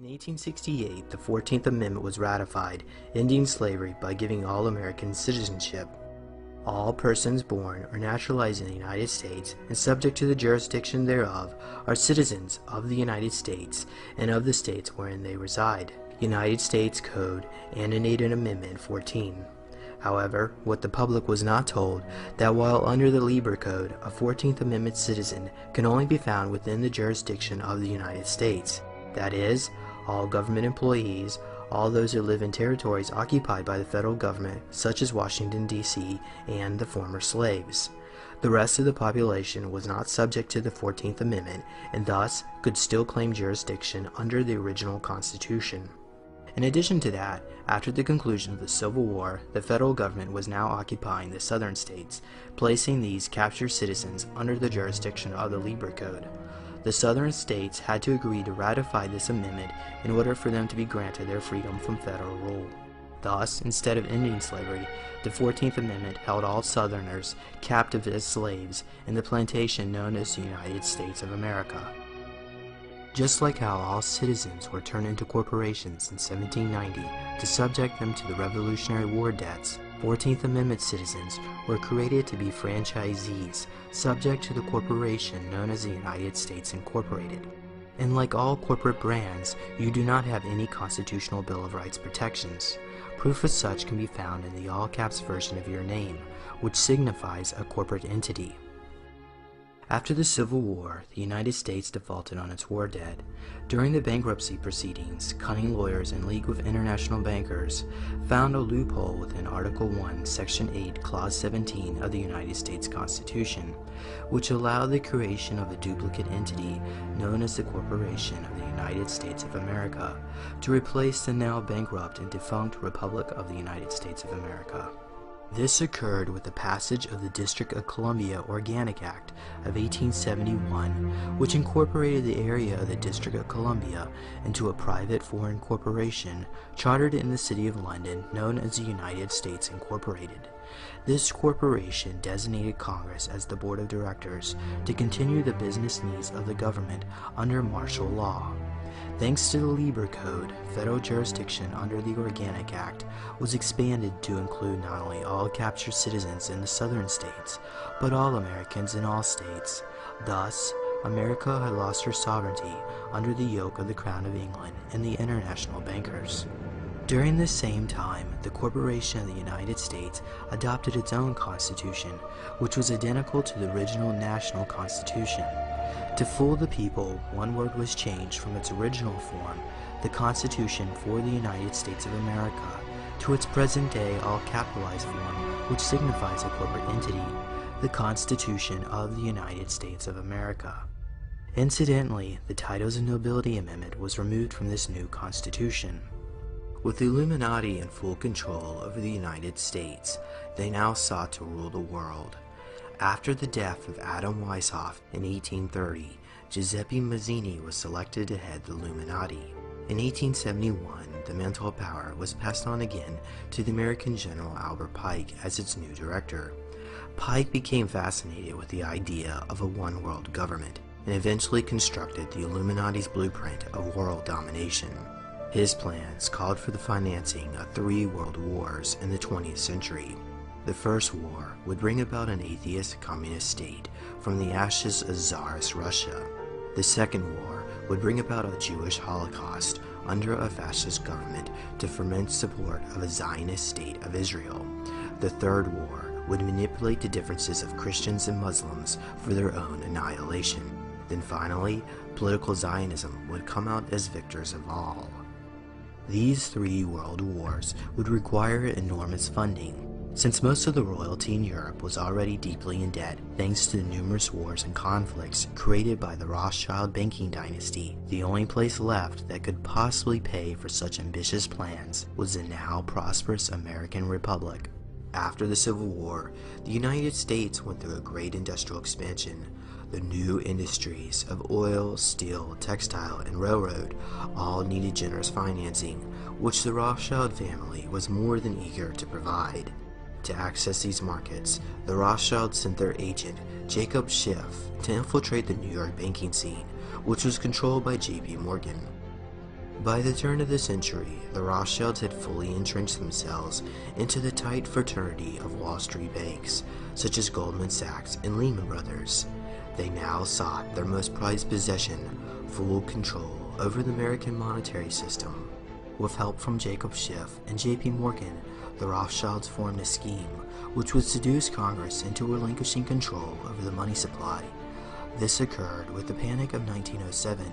In 1868, the 14th Amendment was ratified, ending slavery by giving all Americans citizenship. All persons born or naturalized in the United States and subject to the jurisdiction thereof are citizens of the United States and of the states wherein they reside. United States Code annotated Amendment 14. However, what the public was not told, that while under the Lieber Code, a 14th Amendment citizen can only be found within the jurisdiction of the United States. That is, all government employees, all those who live in territories occupied by the federal government, such as Washington, D.C., and the former slaves. The rest of the population was not subject to the 14th Amendment, and thus could still claim jurisdiction under the original Constitution. In addition to that, after the conclusion of the Civil War, the federal government was now occupying the southern states, placing these captured citizens under the jurisdiction of the Lieber Code. The southern states had to agree to ratify this amendment in order for them to be granted their freedom from federal rule. Thus, instead of ending slavery, the 14th Amendment held all Southerners captive as slaves in the plantation known as the United States of America. Just like how all citizens were turned into corporations in 1790 to subject them to the Revolutionary War debts, 14th Amendment citizens were created to be franchisees, subject to the corporation known as the United States Incorporated. And like all corporate brands, you do not have any constitutional Bill of Rights protections. Proof of such can be found in the all-caps version of your name, which signifies a corporate entity. After the Civil War, the United States defaulted on its war debt. During the bankruptcy proceedings, cunning lawyers and League of International Bankers found a loophole within Article 1, Section 8, Clause 17 of the United States Constitution, which allowed the creation of a duplicate entity known as the Corporation of the United States of America to replace the now bankrupt and defunct Republic of the United States of America. This occurred with the passage of the District of Columbia Organic Act of 1871, which incorporated the area of the District of Columbia into a private foreign corporation chartered in the City of London known as the United States Incorporated. This corporation designated Congress as the board of directors to continue the business needs of the government under martial law. Thanks to the Lieber Code, federal jurisdiction under the Organic Act was expanded to include not only all captured citizens in the southern states, but all Americans in all states. Thus, America had lost her sovereignty under the yoke of the Crown of England and the international bankers. During this same time, the Corporation of the United States adopted its own constitution, which was identical to the original national constitution. To fool the people, one word was changed from its original form, the Constitution for the United States of America, to its present-day all-capitalized form, which signifies a corporate entity, the Constitution of the United States of America. Incidentally, the Titles of Nobility Amendment was removed from this new Constitution. With the Illuminati in full control over the United States, they now sought to rule the world. After the death of Adam Weishaupt in 1830, Giuseppe Mazzini was selected to head the Illuminati. In 1871, the mantle of power was passed on again to the American General Albert Pike as its new director. Pike became fascinated with the idea of a one-world government and eventually constructed the Illuminati's blueprint of world domination. His plans called for the financing of 3 world wars in the 20th century. The First War would bring about an atheist communist state from the ashes of Tsarist Russia. The Second War would bring about a Jewish Holocaust under a fascist government to foment support of a Zionist state of Israel. The Third War would manipulate the differences of Christians and Muslims for their own annihilation. Then finally, political Zionism would come out as victors of all. These 3 world wars would require enormous funding. Since most of the royalty in Europe was already deeply in debt thanks to the numerous wars and conflicts created by the Rothschild banking dynasty, the only place left that could possibly pay for such ambitious plans was the now prosperous American Republic. After the Civil War, the United States went through a great industrial expansion. The new industries of oil, steel, textile, and railroad all needed generous financing, which the Rothschild family was more than eager to provide. To access these markets, the Rothschilds sent their agent, Jacob Schiff, to infiltrate the New York banking scene, which was controlled by J.P. Morgan. By the turn of the century, the Rothschilds had fully entrenched themselves into the tight fraternity of Wall Street banks, such as Goldman Sachs and Lehman Brothers. They now sought their most prized possession, full control over the American monetary system. With help from Jacob Schiff and J.P. Morgan, the Rothschilds formed a scheme which would seduce Congress into relinquishing control over the money supply. This occurred with the Panic of 1907,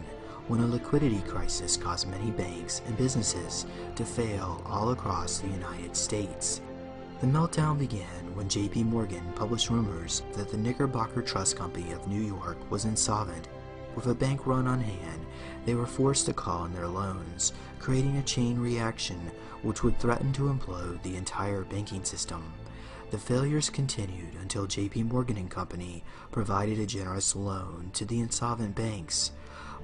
when a liquidity crisis caused many banks and businesses to fail all across the United States. The meltdown began when J.P. Morgan published rumors that the Knickerbocker Trust Company of New York was insolvent. With a bank run on hand, they were forced to call in their loans, creating a chain reaction which would threaten to implode the entire banking system. The failures continued until J.P. Morgan & Company provided a generous loan to the insolvent banks.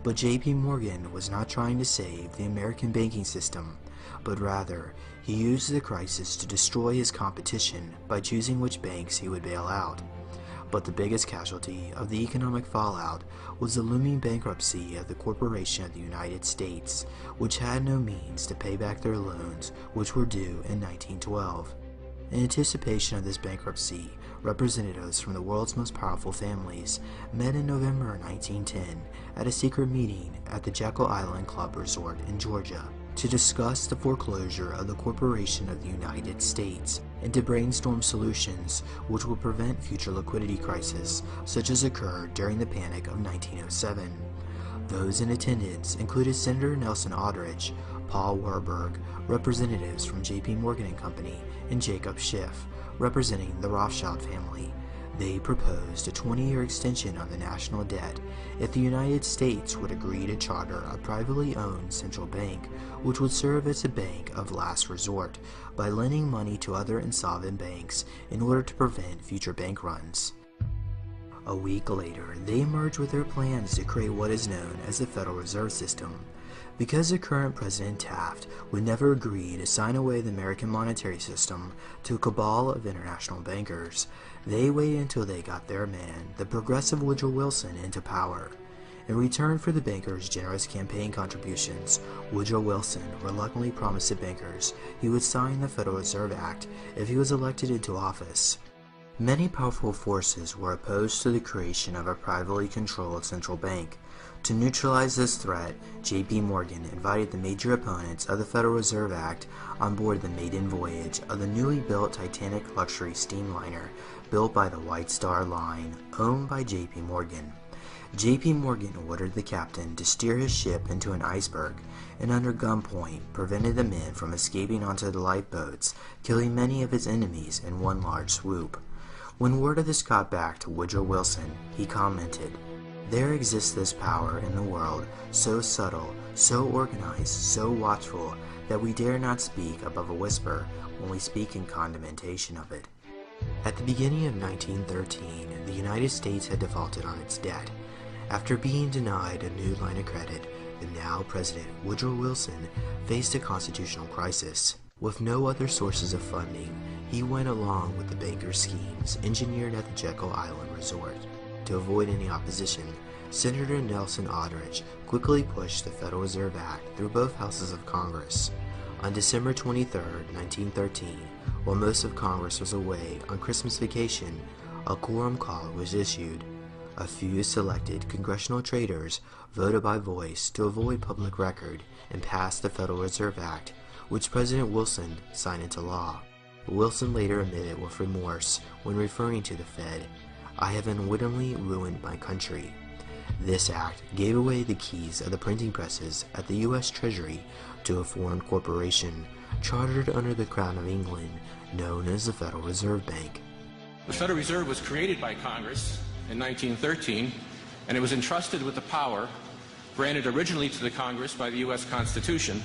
But J.P. Morgan was not trying to save the American banking system, but rather he used the crisis to destroy his competition by choosing which banks he would bail out. But the biggest casualty of the economic fallout was the looming bankruptcy of the Corporation of the United States, which had no means to pay back their loans, which were due in 1912. In anticipation of this bankruptcy, representatives from the world's most powerful families met in November 1910 at a secret meeting at the Jekyll Island Club Resort in Georgia to discuss the foreclosure of the Corporation of the United States and to brainstorm solutions which would prevent future liquidity crises such as occurred during the Panic of 1907. Those in attendance included Senator Nelson Aldrich, Paul Warburg, representatives from J.P. Morgan & Company, and Jacob Schiff, representing the Rothschild family. They proposed a 20-year extension on the national debt if the United States would agree to charter a privately owned central bank which would serve as a bank of last resort by lending money to other insolvent banks in order to prevent future bank runs. A week later, they emerged with their plans to create what is known as the Federal Reserve System. Because the current President Taft would never agree to sign away the American monetary system to a cabal of international bankers, they waited until they got their man, the progressive Woodrow Wilson, into power. In return for the bankers' generous campaign contributions, Woodrow Wilson reluctantly promised the bankers he would sign the Federal Reserve Act if he was elected into office. Many powerful forces were opposed to the creation of a privately controlled central bank. To neutralize this threat, J.P. Morgan invited the major opponents of the Federal Reserve Act on board the maiden voyage of the newly built Titanic luxury steamliner built by the White Star Line, owned by J.P. Morgan. J.P. Morgan ordered the captain to steer his ship into an iceberg and under gunpoint prevented the men from escaping onto the lifeboats, killing many of his enemies in one large swoop. When word of this got back to Woodrow Wilson, he commented, "There exists this power in the world, so subtle, so organized, so watchful, that we dare not speak above a whisper when we speak in condemnation of it." At the beginning of 1913, the United States had defaulted on its debt. After being denied a new line of credit, the now President Woodrow Wilson faced a constitutional crisis. With no other sources of funding, he went along with the bankers' schemes engineered at the Jekyll Island Resort. To avoid any opposition, Senator Nelson Aldrich quickly pushed the Federal Reserve Act through both houses of Congress. On December 23, 1913, while most of Congress was away on Christmas vacation, a quorum call was issued. A few selected congressional traitors voted by voice to avoid public record and passed the Federal Reserve Act, which President Wilson signed into law. Wilson later admitted with remorse when referring to the Fed, "I have unwittingly ruined my country." This act gave away the keys of the printing presses at the U.S. Treasury to a foreign corporation chartered under the Crown of England, known as the Federal Reserve Bank. The Federal Reserve was created by Congress in 1913, and it was entrusted with the power granted originally to the Congress by the U.S. Constitution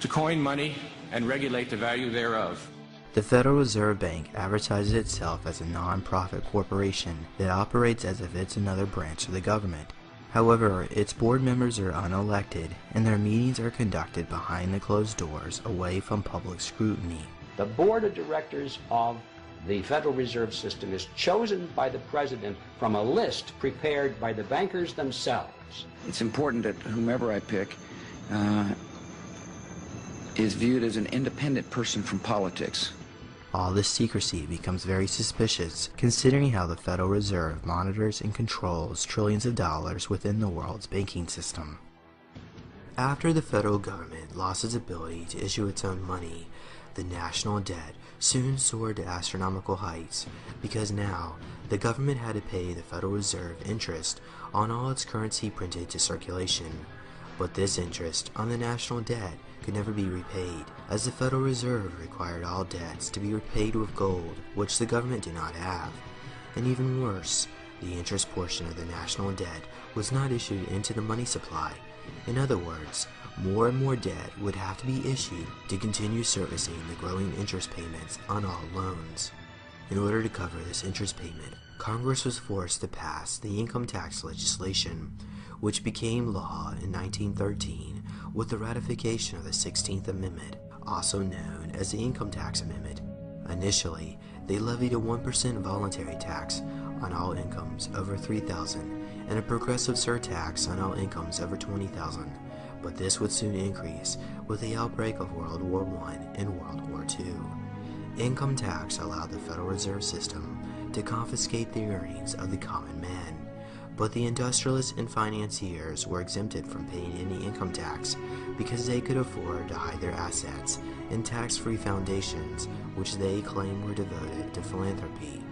to coin money and regulate the value thereof. The Federal Reserve Bank advertises itself as a non-profit corporation that operates as if it's another branch of the government. However, its board members are unelected, and their meetings are conducted behind the closed doors, away from public scrutiny. The board of directors of the Federal Reserve System is chosen by the President from a list prepared by the bankers themselves. It's important that whomever I pick is viewed as an independent person from politics. All this secrecy becomes very suspicious, considering how the Federal Reserve monitors and controls trillions of dollars within the world's banking system. After the federal government lost its ability to issue its own money, the national debt soon soared to astronomical heights, because now the government had to pay the Federal Reserve interest on all its currency printed to circulation. But this interest on the national debt could never be repaid, as the Federal Reserve required all debts to be repaid with gold, which the government did not have. And even worse, the interest portion of the national debt was not issued into the money supply. In other words, more and more debt would have to be issued to continue servicing the growing interest payments on all loans. In order to cover this interest payment, Congress was forced to pass the income tax legislation, which became law in 1913 with the ratification of the 16th Amendment, also known as the Income Tax Amendment. Initially, they levied a 1% voluntary tax on all incomes over $3,000 and a progressive surtax on all incomes over $20,000, but this would soon increase with the outbreak of World War I and World War II. Income tax allowed the Federal Reserve System to confiscate the earnings of the common man, but the industrialists and financiers were exempted from paying any income tax because they could afford to hide their assets in tax-free foundations which they claimed were devoted to philanthropy.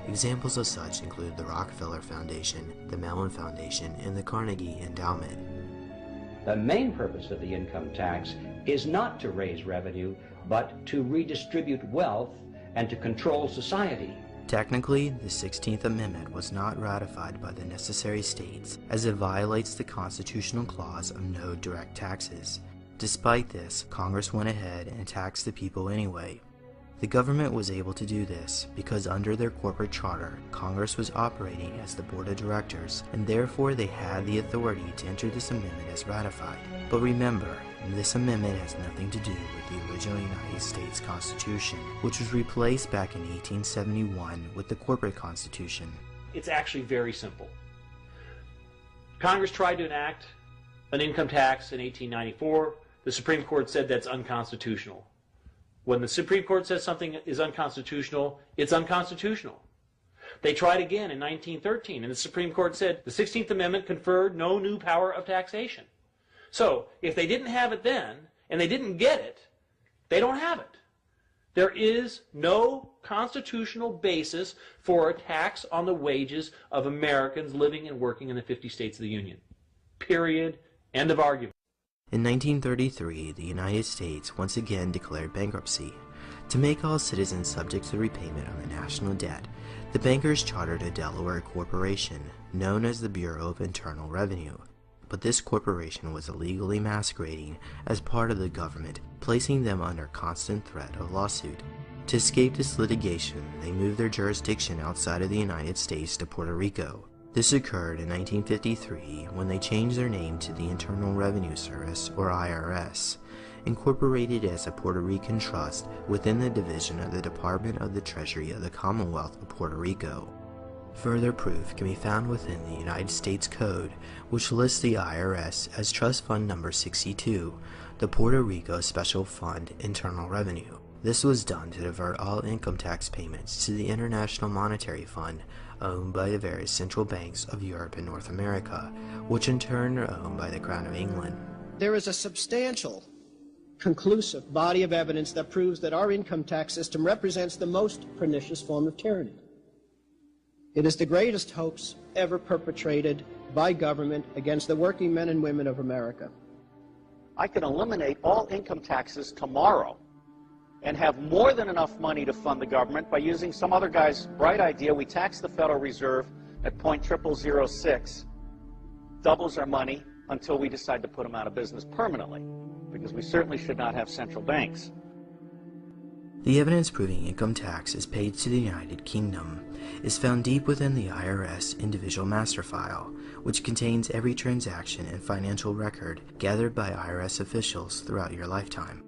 Examples of such include the Rockefeller Foundation, the Mellon Foundation, and the Carnegie Endowment. The main purpose of the income tax is not to raise revenue, but to redistribute wealth and to control society. Technically, the 16th Amendment was not ratified by the necessary states, as it violates the constitutional clause of no direct taxes. Despite this, Congress went ahead and taxed the people anyway. The government was able to do this because under their corporate charter, Congress was operating as the board of directors, and therefore they had the authority to enter this amendment as ratified. But remember, this amendment has nothing to do with the original United States Constitution, which was replaced back in 1871 with the corporate constitution. It's actually very simple. Congress tried to enact an income tax in 1894. The Supreme Court said that's unconstitutional. When the Supreme Court says something is unconstitutional, it's unconstitutional. They tried again in 1913, and the Supreme Court said the 16th Amendment conferred no new power of taxation. So, if they didn't have it then, and they didn't get it, they don't have it. There is no constitutional basis for a tax on the wages of Americans living and working in the 50 states of the Union. Period. End of argument. In 1933, the United States once again declared bankruptcy. To make all citizens subject to the repayment of the national debt, the bankers chartered a Delaware corporation known as the Bureau of Internal Revenue. But this corporation was illegally masquerading as part of the government, placing them under constant threat of lawsuit. To escape this litigation, they moved their jurisdiction outside of the United States to Puerto Rico. This occurred in 1953 when they changed their name to the Internal Revenue Service, or IRS, incorporated as a Puerto Rican trust within the division of the Department of the Treasury of the Commonwealth of Puerto Rico. Further proof can be found within the United States Code, which lists the IRS as Trust Fund Number 62, the Puerto Rico Special Fund Internal Revenue. This was done to divert all income tax payments to the International Monetary Fund, owned by the various central banks of Europe and North America, which in turn are owned by the Crown of England. There is a substantial, conclusive body of evidence that proves that our income tax system represents the most pernicious form of tyranny. It is the greatest hoax ever perpetrated by government against the working men and women of America. I can eliminate all income taxes tomorrow and have more than enough money to fund the government by using some other guy's bright idea. We tax the Federal Reserve at 0.0006, doubles our money until we decide to put them out of business permanently, because we certainly should not have central banks. The evidence proving income tax is paid to the United Kingdom is found deep within the IRS Individual Master File, which contains every transaction and financial record gathered by IRS officials throughout your lifetime.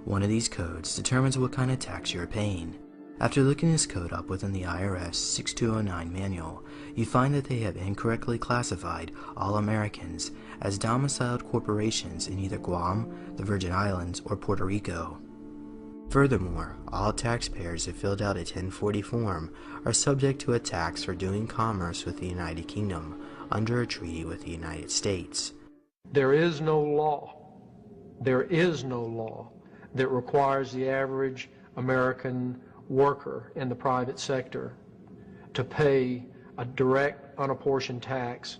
One of these codes determines what kind of tax you are paying. After looking this code up within the IRS 6209 manual, you find that they have incorrectly classified all Americans as domiciled corporations in either Guam, the Virgin Islands, or Puerto Rico. Furthermore, all taxpayers who filled out a 1040 form are subject to a tax for doing commerce with the United Kingdom under a treaty with the United States. There is no law that requires the average American worker in the private sector to pay a direct unapportioned tax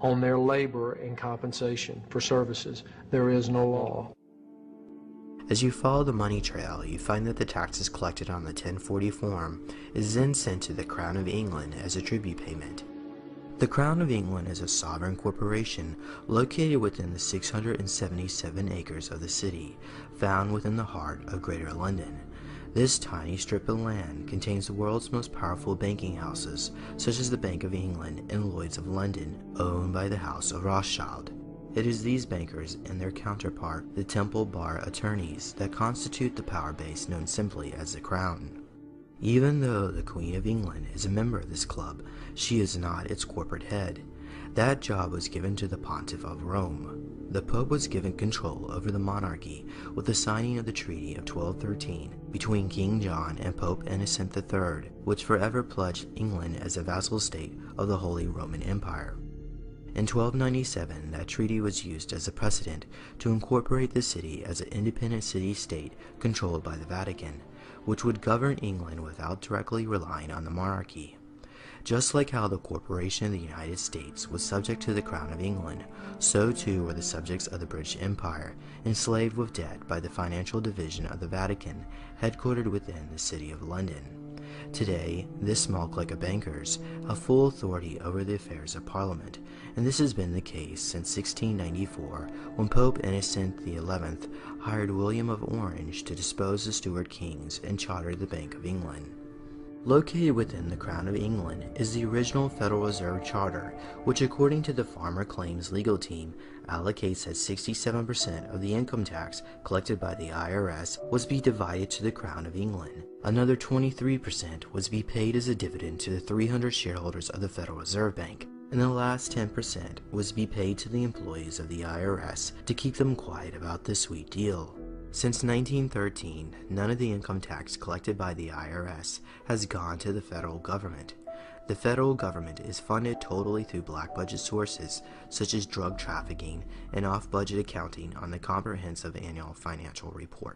on their labor and compensation for services. There is no law. As you follow the money trail, you find that the taxes collected on the 1040 form is then sent to the Crown of England as a tribute payment. The Crown of England is a sovereign corporation located within the 677 acres of the city, found within the heart of Greater London. This tiny strip of land contains the world's most powerful banking houses, such as the Bank of England and Lloyd's of London, owned by the House of Rothschild. It is these bankers and their counterpart, the Temple Bar attorneys, that constitute the power base known simply as the Crown. Even though the Queen of England is a member of this club, she is not its corporate head. That job was given to the Pontiff of Rome. The Pope was given control over the monarchy with the signing of the Treaty of 1213 between King John and Pope Innocent III, which forever pledged England as a vassal state of the Holy Roman Empire. In 1297, that treaty was used as a precedent to incorporate the city as an independent city-state controlled by the Vatican, which would govern England without directly relying on the monarchy. Just like how the Corporation of the United States was subject to the Crown of England, so too were the subjects of the British Empire, enslaved with debt by the financial division of the Vatican, headquartered within the City of London. Today, this small clique of bankers have full authority over the affairs of Parliament, and this has been the case since 1694, when Pope Innocent XI hired William of Orange to depose the Stuart kings and charter the Bank of England. Located within the Crown of England is the original Federal Reserve Charter, which according to the Farmer Claims legal team, allocates that 67% of the income tax collected by the IRS was to be divided to the Crown of England. Another 23% was to be paid as a dividend to the 300 shareholders of the Federal Reserve Bank, and the last 10% was to be paid to the employees of the IRS to keep them quiet about this sweet deal. Since 1913, none of the income tax collected by the IRS has gone to the federal government. The federal government is funded totally through black budget sources such as drug trafficking and off-budget accounting on the Comprehensive Annual Financial Report.